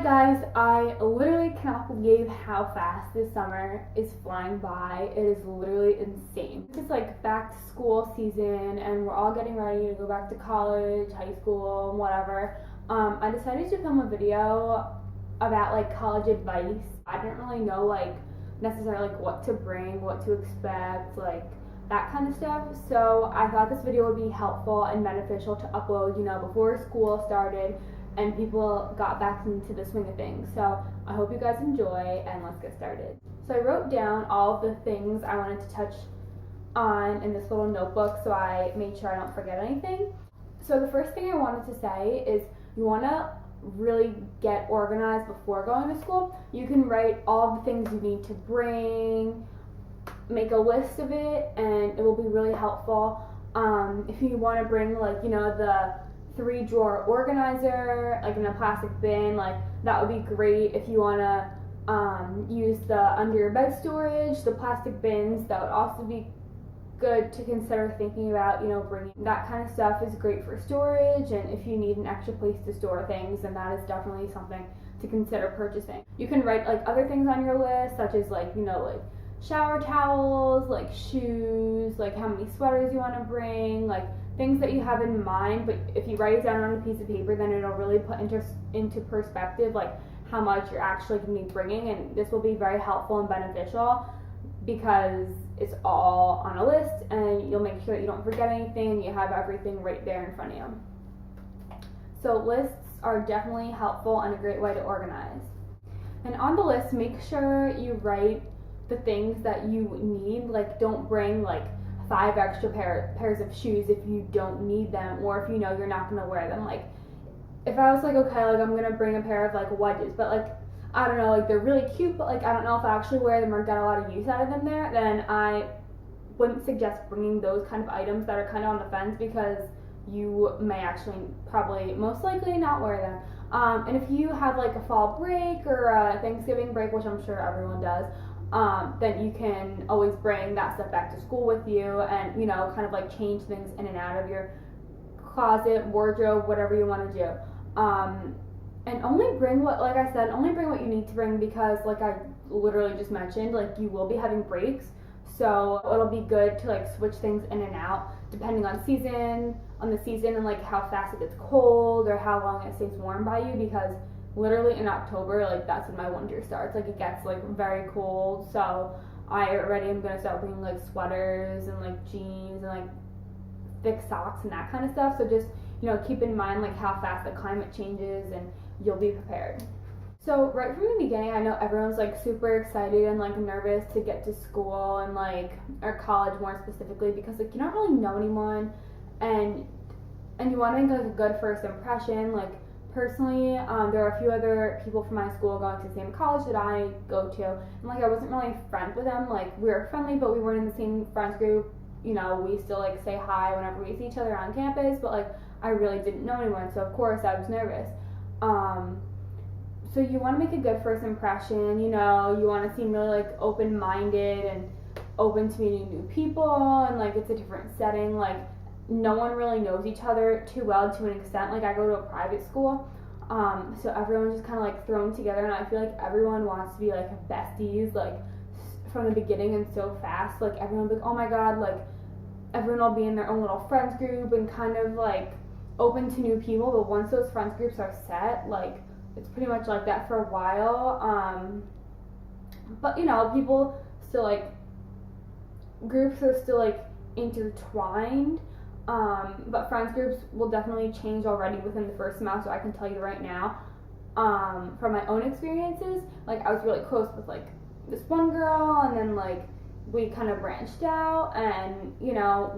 guys, I literally cannot believe how fast this summer is flying by. It is literally insane. It's like back to school season and we're all getting ready to go back to college, high school, and whatever. I decided to film a video about like college advice. I didn't really know like necessarily like what to bring, what to expect, like that kind of stuff. So I thought this video would be helpful and beneficial to upload, before school started and people got back into the swing of things. So I hope you guys enjoy and let's get started. So I wrote down all of the things I wanted to touch on in this little notebook so I made sure I don't forget anything. So the first thing I wanted to say is you want to really get organized before going to school. You can write all the things you need to bring, make a list of it, and it will be really helpful. If you want to bring the 3-drawer organizer like in a plastic bin, like that would be great. If you want to use the under your bed storage, the plastic bins, that would also be good to consider thinking about. Bringing that kind of stuff is great for storage, and if you need an extra place to store things, then that is definitely something to consider purchasing. You can write like other things on your list, such as like shower towels, like shoes, like how many sweaters you want to bring, like things that you have in mind. But if you write it down on a piece of paper, then it'll really put into perspective like how much you're actually going to be bringing, and this will be very helpful and beneficial because it's all on a list and you'll make sure that you don't forget anything and you have everything right there in front of you. So lists are definitely helpful and a great way to organize. And on the list, make sure you write the things that you need. Like don't bring like 5 extra pairs of shoes if you don't need them, or if you know you're not going to wear them. Like if I was like, okay, like I'm going to bring a pair of like wedges, but like I don't know, like they're really cute, but like I don't know if I actually wear them or get a lot of use out of them there, then I wouldn't suggest bringing those kind of items that are kind of on the fence, because you may actually probably most likely not wear them. And if you have like a fall break or a Thanksgiving break, which I'm sure everyone does, then you can always bring that stuff back to school with you and kind of like change things in and out of your closet, wardrobe, whatever you want to do. And only bring what you need to bring, because like I literally just mentioned, like you will be having breaks, so it'll be good to like switch things in and out depending on the season and like how fast it gets cold or how long it stays warm by you, because literally in October, like that's when my winter starts. Like it gets like very cold, so I already am gonna start bringing like sweaters and like jeans and like thick socks and that kind of stuff. So just keep in mind like how fast the climate changes and you'll be prepared. So right from the beginning, I know everyone's like super excited and like nervous to get to school and like or college more specifically, because like you don't really know anyone and you want to make like a good first impression. Like personally, there are a few other people from my school going to the same college that I go to, and like I wasn't really friends with them. Like we were friendly, but we weren't in the same friends group. We still like say hi whenever we see each other on campus, but like I really didn't know anyone, so of course I was nervous. So you want to make a good first impression. You want to seem really like open-minded and open to meeting new people, and like it's a different setting. Like no one really knows each other too well to an extent. Like I go to a private school, so everyone's just kind of like thrown together, and I feel like everyone wants to be like besties like from the beginning and so fast. Like everyone will be like, oh my god, like everyone will be in their own little friends group and kind of like open to new people, but once those friends groups are set, like it's pretty much like that for a while. But people still like groups are still like intertwined, but friends groups will definitely change already within the first semester. I can tell you right now, from my own experiences, like I was really close with like this one girl, and then like we kind of branched out and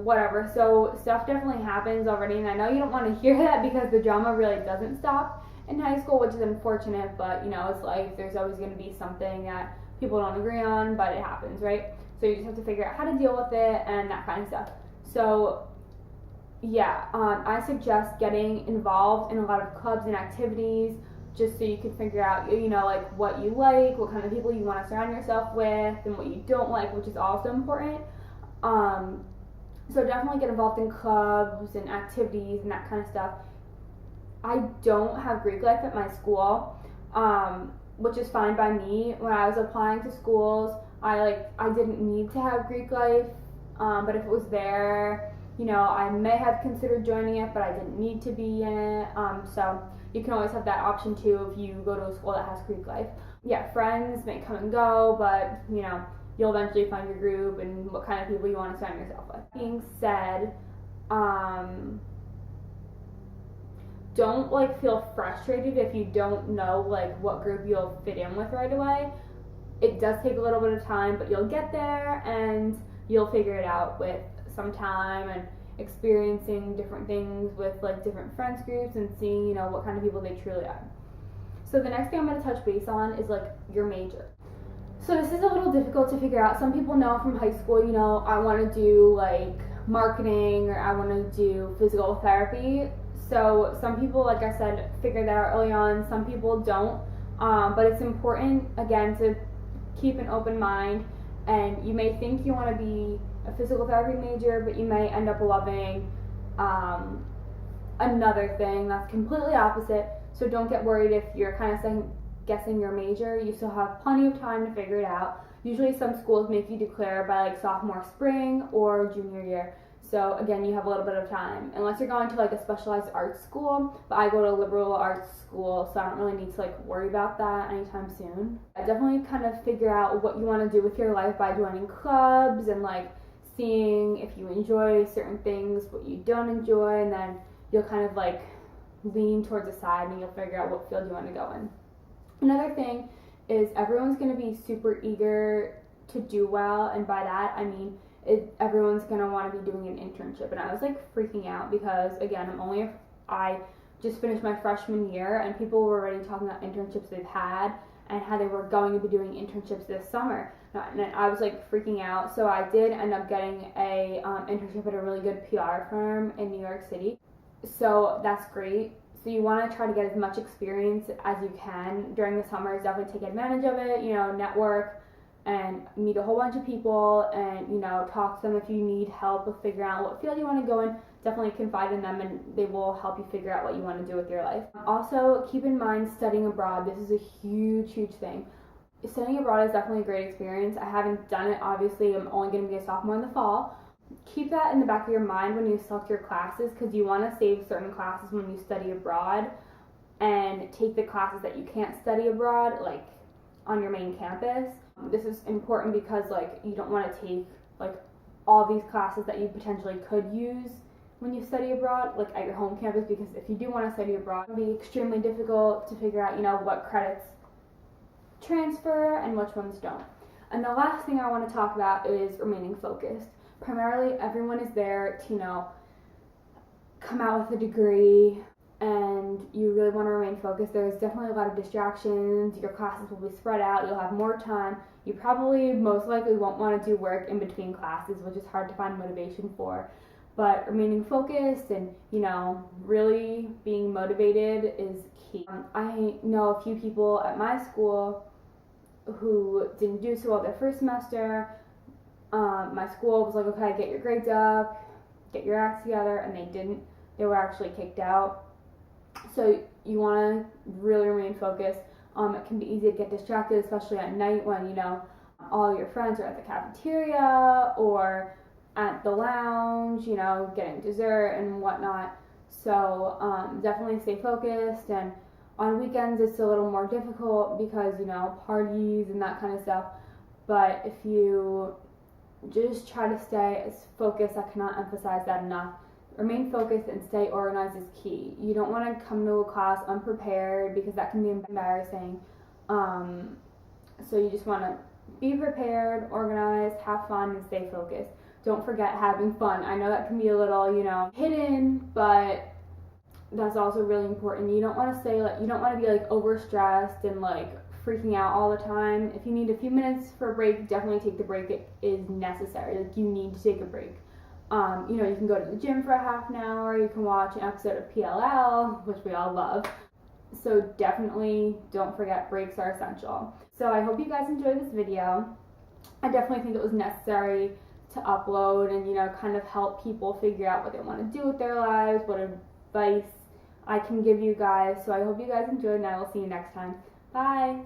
whatever. So stuff definitely happens already, and I know you don't want to hear that because the drama really doesn't stop in high school, which is unfortunate, but it's life. There's always going to be something that people don't agree on, but it happens, right? So you just have to figure out how to deal with it and that kind of stuff. So yeah, I suggest getting involved in a lot of clubs and activities, just so you can figure out, like what you like, what kind of people you want to surround yourself with, and what you don't like, which is also important. So definitely get involved in clubs and activities and that kind of stuff. I don't have Greek life at my school, which is fine by me. When I was applying to schools, I didn't need to have Greek life, but if it was there, I may have considered joining it, but I didn't need to be in it. So you can always have that option too if you go to a school that has Greek life. Yeah, friends may come and go, but you'll eventually find your group and what kind of people you want to surround yourself with. Being said, don't feel frustrated if you don't know what group you'll fit in with right away. It does take a little bit of time, but you'll get there and you'll figure it out with some time and experiencing different things with different friends groups and seeing what kind of people they truly are. So the next thing I'm going to touch base on is your major. So this is a little difficult to figure out. Some people know from high school, I want to do marketing or I want to do physical therapy. So some people, like I said, figure that out early on. Some people don't. But it's important, again, to keep an open mind. And you may think you want to be a physical therapy major, but you may end up loving another thing that's completely opposite. So don't get worried if you're kind of second guessing your major. You still have plenty of time to figure it out. Usually some schools make you declare by sophomore spring or junior year. So again, you have a little bit of time, unless you're going to a specialized arts school. But I go to a liberal arts school, so I don't really need to worry about that anytime soon. I definitely kind of figure out what you want to do with your life by joining clubs and seeing if you enjoy certain things, what you don't enjoy, and then you'll kind of lean towards the side and you'll figure out what field you want to go in. Another thing is everyone's going to be super eager to do well, and by that I mean everyone's going to want to be doing an internship. And I was freaking out because again, I just finished my freshman year and people were already talking about internships they've had and how they were going to be doing internships this summer. And I was freaking out. So I did end up getting a internship at a really good PR firm in New York City. So that's great. So you want to try to get as much experience as you can during the summers. Definitely take advantage of it, network and meet a whole bunch of people and, talk to them if you need help with figuring out what field you want to go in. Definitely confide in them and they will help you figure out what you want to do with your life. Also, keep in mind studying abroad. This is a huge, huge thing. Studying abroad is definitely a great experience. I haven't done it, obviously. I'm only going to be a sophomore in the fall. Keep that in the back of your mind when you select your classes, because you want to save certain classes when you study abroad and take the classes that you can't study abroad, on your main campus. This is important because you don't want to take all these classes that you potentially could use when you study abroad at your home campus, because if you do want to study abroad, it can be extremely difficult to figure out what credits transfer and which ones don't. And the last thing I want to talk about is remaining focused. Primarily everyone is there to come out with a degree, and you really want to remain focused. There's definitely a lot of distractions. Your classes will be spread out. You'll have more time. You probably most likely won't want to do work in between classes, which is hard to find motivation for. But remaining focused and, really being motivated is key. I know a few people at my school who didn't do so well their first semester. My school was okay, get your grades up, get your acts together, and they didn't. They were actually kicked out. So you want to really remain focused. It can be easy to get distracted, especially at night when, all your friends are at the cafeteria or at the lounge, getting dessert and whatnot. So definitely stay focused. And on weekends, it's a little more difficult because, parties and that kind of stuff. But if you just try to stay as focused, I cannot emphasize that enough. Remain focused and stay organized is key. You don't want to come to a class unprepared because that can be embarrassing. So you just want to be prepared, organized, have fun, and stay focused. Don't forget having fun. I know that can be a little, hidden, but that's also really important. You don't want to you don't want to be overstressed and freaking out all the time. If you need a few minutes for a break, definitely take the break. It is necessary. You need to take a break. You can go to the gym for a half an hour. You can watch an episode of PLL, which we all love. So definitely don't forget breaks are essential. So I hope you guys enjoyed this video. I definitely think it was necessary to upload and, kind of help people figure out what they want to do with their lives, what advice I can give you guys. So I hope you guys enjoyed, and I will see you next time. Bye.